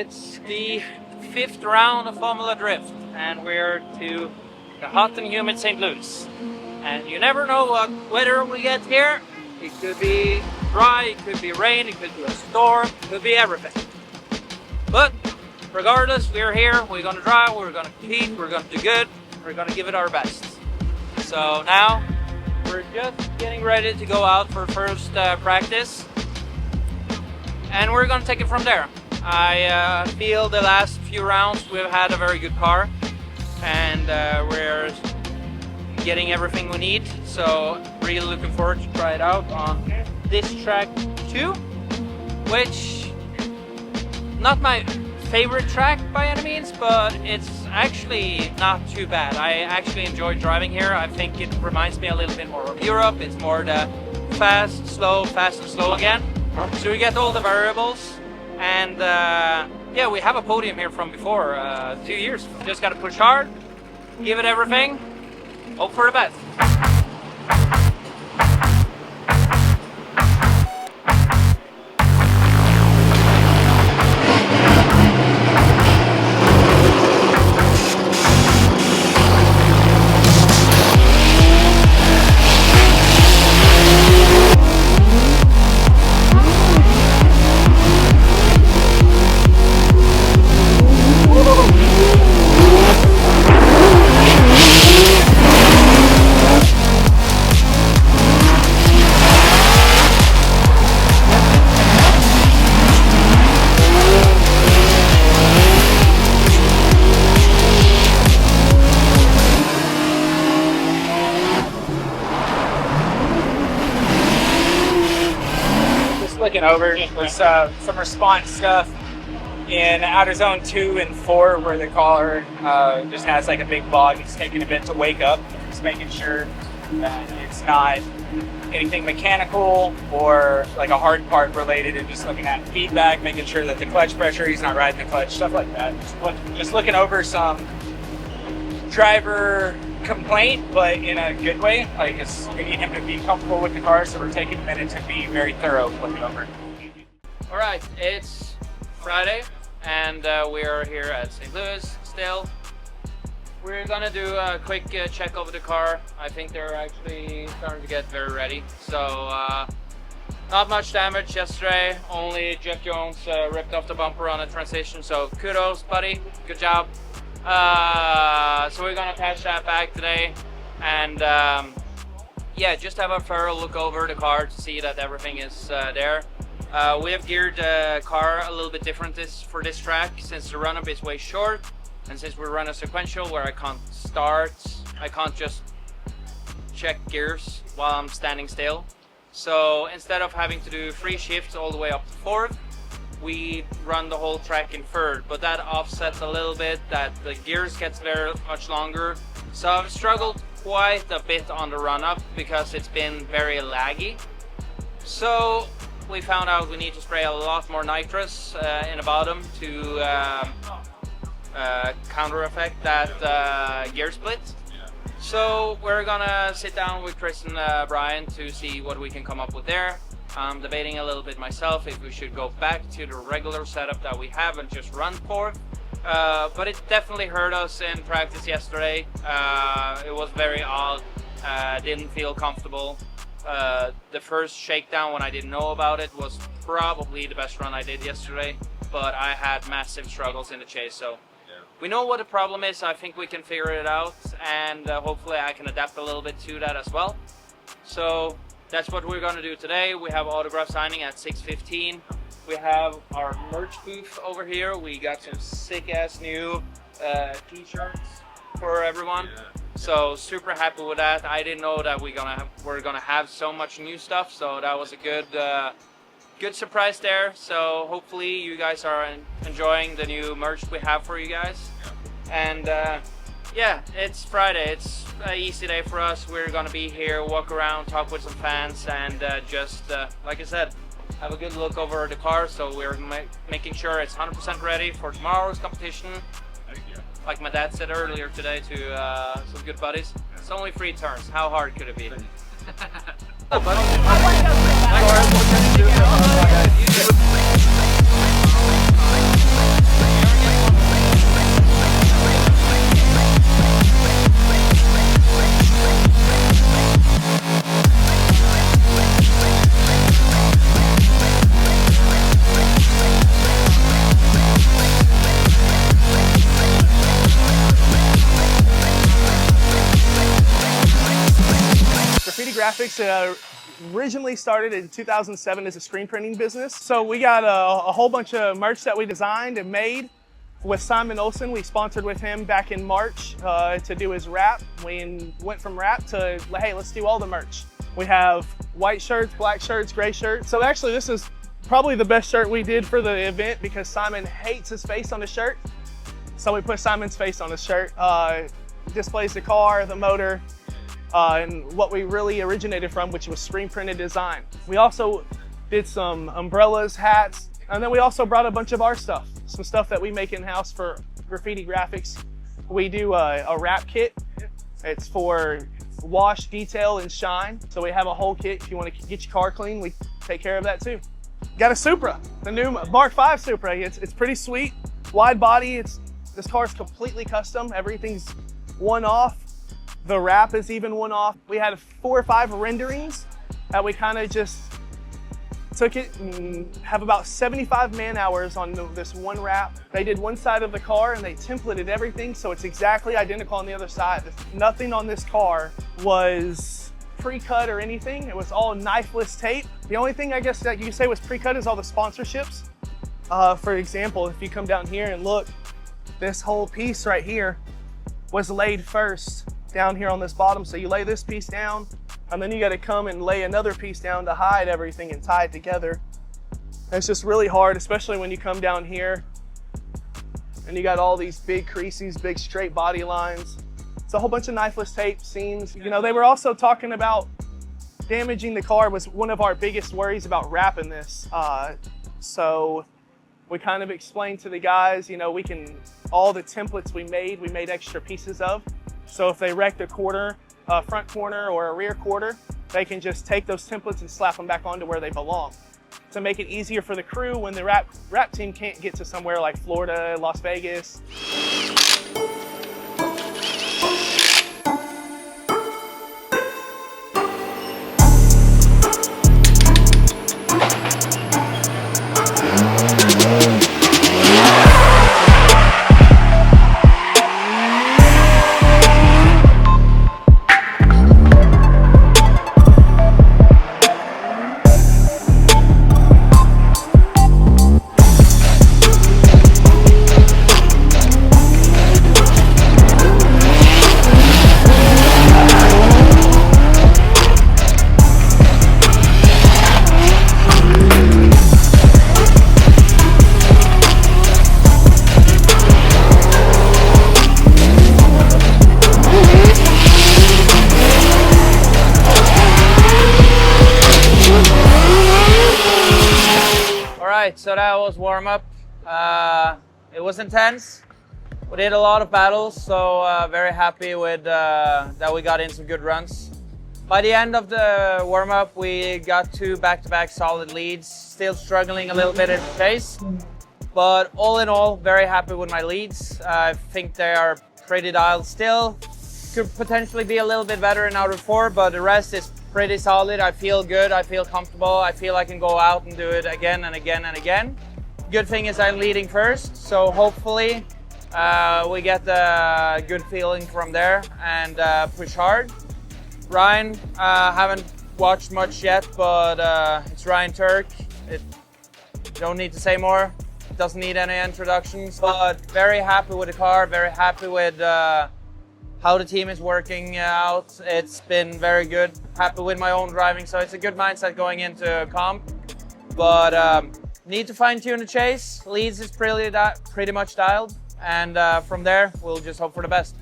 it's the 5th round of Formula Drift, and we're to the hot and humid St. Louis. And you never know what weather we get here. It could be dry, it could be rain, it could be a storm, it could be everything. But regardless, we're here, we're gonna drive, we're gonna compete, we're gonna do good, we're gonna give it our best. So now, we're just getting ready to go out for first practice. And we're gonna take it from there. I feel the last few rounds we've had a very good car. And we're getting everything we need. So really looking forward to try it out on this track too. Which, not my favorite track by any means, but it's actually not too bad. I actually enjoy driving here. I think it reminds me a little bit more of Europe. It's more the fast and slow again. So we get all the variables, and yeah, we have a podium here from before, 2 years. Just gotta push hard, give it everything, hope for the best. Looking over was some response stuff in outer zone 2 and 4 where the caller just has like a big bog. He's taking a bit to wake up, just making sure that it's not anything mechanical or like a hard part related, and just looking at feedback, making sure that the clutch pressure, he's not riding the clutch, stuff like that. Just looking over some driver complaint, but in a good way. Like, we need him to be comfortable with the car, so we're taking a minute to be very thorough looking over. All right, it's Friday, and we are here at St. Louis still. We're gonna do a quick check over the car. I think they're actually starting to get very ready. So not much damage yesterday. Only Jeff Jones ripped off the bumper on a transition. So kudos, buddy. Good job. So we're gonna patch that back today, and yeah, just have a thorough look over the car to see that everything is there. We have geared the car a little bit different for this track, since the run-up is way short, and since we run a sequential where I can't just check gears while I'm standing still. So instead of having to do 3 shifts all the way up to 4th, we run the whole track in 3rd, but that offsets a little bit that the gears gets very much longer. So I've struggled quite a bit on the run-up because it's been very laggy. So we found out we need to spray a lot more nitrous in the bottom to counter effect that gear split. So we're gonna sit down with Chris and Brian to see what we can come up with there. I'm debating a little bit myself if we should go back to the regular setup that we have and just run 4th. But it definitely hurt us in practice yesterday. It was very odd, didn't feel comfortable. The first shakedown when I didn't know about it was probably the best run I did yesterday, but I had massive struggles in the chase. So we know what the problem is. I think we can figure it out, and hopefully I can adapt a little bit to that as well. So that's what we're gonna do today. We have autograph signing at 6:15. We have our merch booth over here. We got some sick ass new t-shirts for everyone. So super happy with that. I didn't know that we're gonna have so much new stuff. So that was a good surprise there. So hopefully you guys are enjoying the new merch we have for you guys. And yeah, it's Friday. It's an easy day for us. We're gonna be here, walk around, talk with some fans, and just like I said, have a good look over the car. So we're making sure it's 100% ready for tomorrow's competition. Like my dad said earlier today to some good buddies, it's only 3 turns. How hard could it be? Graffix originally started in 2007 as a screen printing business. So we got a whole bunch of merch that we designed and made with Simon Olsen. We sponsored with him back in March to do his wrap. We went from wrap to, hey, let's do all the merch. We have white shirts, black shirts, gray shirts. So actually this is probably the best shirt we did for the event because Simon hates his face on the shirt. So we put Simon's face on his shirt. Displays the car, the motor, and what we really originated from, which was screen printed design. We also did some umbrellas, hats, and then we also brought a bunch of our stuff, some stuff that we make in-house for Graffiti Graffix. We do a wrap kit. It's for wash, detail, and shine. So we have a whole kit. If you want to get your car clean, we take care of that too. Got a Supra, the new Mark V Supra. It's pretty sweet, wide body. This car is completely custom. Everything's one off. The wrap is even one off. We had 4 or 5 renderings that we kind of just took it and have about 75 man hours on this one wrap. They did one side of the car and they templated everything so it's exactly identical on the other side. Nothing on this car was pre-cut or anything. It was all knifeless tape. The only thing I guess that you could say was pre-cut is all the sponsorships. For example, if you come down here and look, this whole piece right here was laid first down here on this bottom. So you lay this piece down and then you got to come and lay another piece down to hide everything and tie it together. And it's just really hard, especially when you come down here and you got all these big creases, big straight body lines. It's a whole bunch of knifeless tape seams. You know, they were also talking about damaging the car was one of our biggest worries about wrapping this. So we kind of explained to the guys, you know, all the templates we made extra pieces of. So if they wrecked a quarter, front corner or a rear quarter, they can just take those templates and slap them back onto where they belong. To make it easier for the crew when the wrap team can't get to somewhere like Florida, Las Vegas. So that was warm up. It was intense. We did a lot of battles, so very happy with that we got in some good runs. By the end of the warm up, we got 2 back-to-back solid leads. Still struggling a little bit in the chase, but all in all, very happy with my leads. I think they are pretty dialed still. Could potentially be a little bit better in outer 4, but the rest is pretty solid. I feel good, I feel comfortable, I feel I can go out and do it again and again and again. Good thing is I'm leading first, so hopefully we get a good feeling from there and push hard. Ryan, haven't watched much yet, but it's Ryan Turk. Don't need to say more, doesn't need any introductions, but very happy with the car, very happy with how the team is working out. It's been very good. Happy with my own driving, so it's a good mindset going into comp. But need to fine tune the chase. Leads is pretty much dialed, and from there we'll just hope for the best.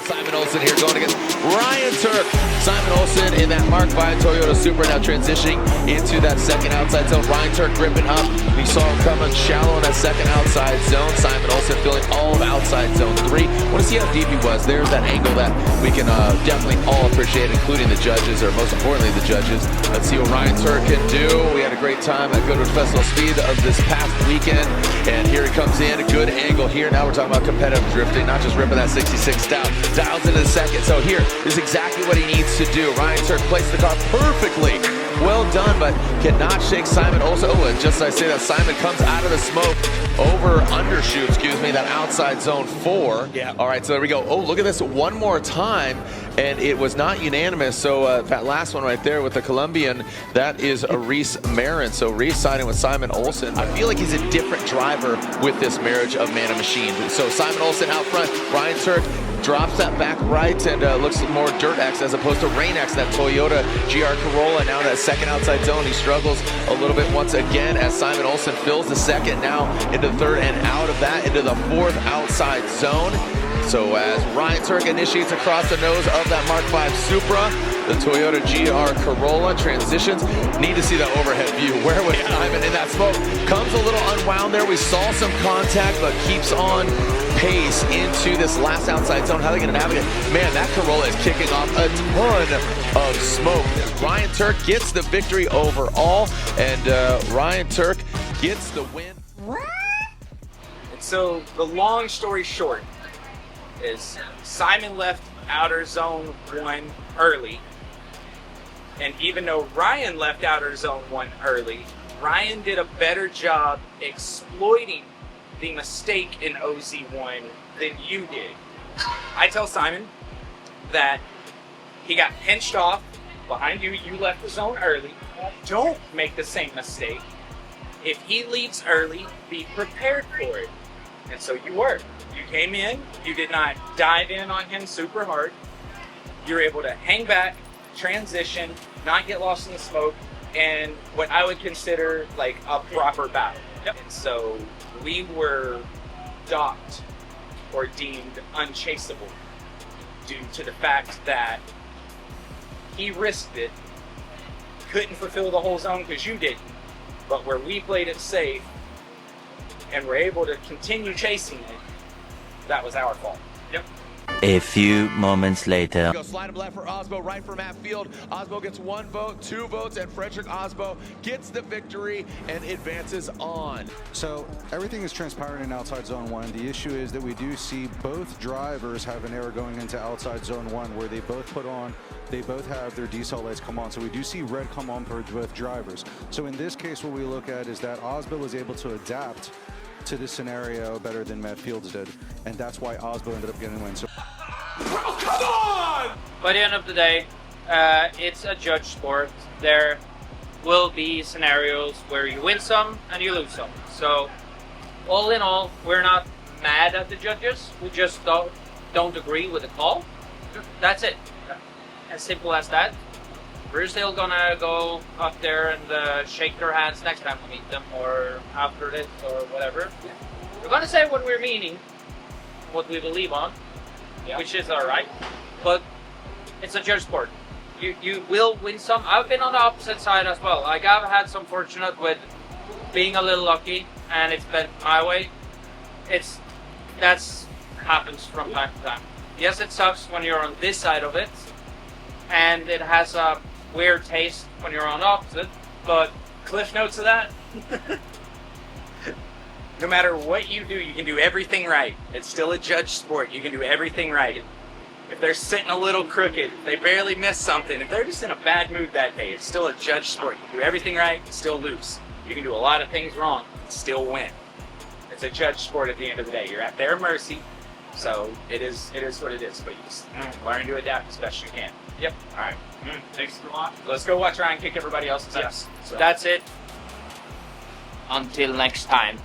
Simon Olsen here going against Ryan Turk. Simon Olsen in that Mark V Toyota Supra, now transitioning into that second outside zone. Ryan Turk gripping up. We saw him coming shallow in that second outside zone. Simon Olsen filling all of outside zone 3. Want to see how deep he was. There's that angle that we can definitely all appreciate, including the judges, or most importantly the judges. Let's see what Ryan Turk can do. We had a great time at Goodwood Festival Speed of this past weekend, and here he comes in. A good angle here. Now we're talking about competitive drifting, not just ripping that 66 down. Dials into the second. So here is exactly what he needs to do. Ryan Turk placed the car perfectly well done, but cannot shake Simon Olsen. Oh, and just as I say that, Simon comes out of the smoke, undershoot, excuse me, that outside zone 4. Yeah. All right, so there we go. Oh, look at this one more time, and it was not unanimous. So that last one right there with the Colombian, that is Reese Marin. So Reese siding with Simon Olsen. I feel like he's a different driver with this marriage of man and machine. So Simon Olsen out front, Ryan Turk drops that back right and looks more Dirt X as opposed to Rain X, that Toyota GR Corolla. Now that second outside zone, he struggles a little bit once again as Simon Olsen fills the second, now into the third, and out of that into the fourth outside zone. So as Ryan Turk initiates across the nose of that Mark V Supra, the Toyota GR Corolla transitions. Need to see that overhead view. Where was Simon in that smoke? Comes a little unwound there. We saw some contact, but keeps on pace into this last outside zone. How are they going to navigate? Man, that Corolla is kicking off a ton of smoke. Ryan Turk gets the victory overall, and Ryan Turk gets the win. And so the long story short is Simon left outer zone 1 early. And even though Ryan left outer zone 1 early, Ryan did a better job exploiting the mistake in OZ1 than you did. I tell Simon that he got pinched off behind you. You left the zone early. Don't make the same mistake. If he leaves early, be prepared for it. And so you were. You came in, you did not dive in on him super hard. You're able to hang back, transition, not get lost in the smoke, and what I would consider like a proper battle. Yep. And so we were docked or deemed unchaseable due to the fact that he risked it, couldn't fulfill the whole zone because you didn't, but where we played it safe and were able to continue chasing it, that was our fault. Yep. A few moments later. Go slide him left for Osbo, right for Matt Field. Osbo gets 1 vote, 2 votes, and Frederick Osbo gets the victory and advances on. So everything is transparent in outside zone 1. The issue is that we do see both drivers have an error going into outside zone 1 where they both have their decel lights come on. So we do see red come on for both drivers. So in this case, what we look at is that Osbo was able to adapt to this scenario better than Matt Fields did, and that's why Osbo ended up getting the win. So, come on! By the end of the day, it's a judge sport. There will be scenarios where you win some and you lose some. So, all in all, we're not mad at the judges. We just don't agree with the call. That's it. As simple as that. We're still gonna go up there and shake their hands next time we meet them, or after this, or whatever. We're gonna say what we're meaning, what we believe on, which is alright. But it's a judge sport. You will win some. I've been on the opposite side as well. Like, I've had some fortunate with being a little lucky, and it's been my way. That's happens from time to time. Yes, it sucks when you're on this side of it, and it has a weird taste when you're on the opposite, but cliff notes of that. No matter what you do, you can do everything right. It's still a judge sport. You can do everything right. If they're sitting a little crooked, they barely miss something, if they're just in a bad mood that day, it's still a judge sport. You can do everything right, still lose. You can do a lot of things wrong, still win. It's a judge sport at the end of the day. You're at their mercy, so it is what it is. But you just learn to adapt as best you can. Yep. All right. Thanks for watching. Let's go watch Ryan kick everybody else's ass. So. That's it. Until next time.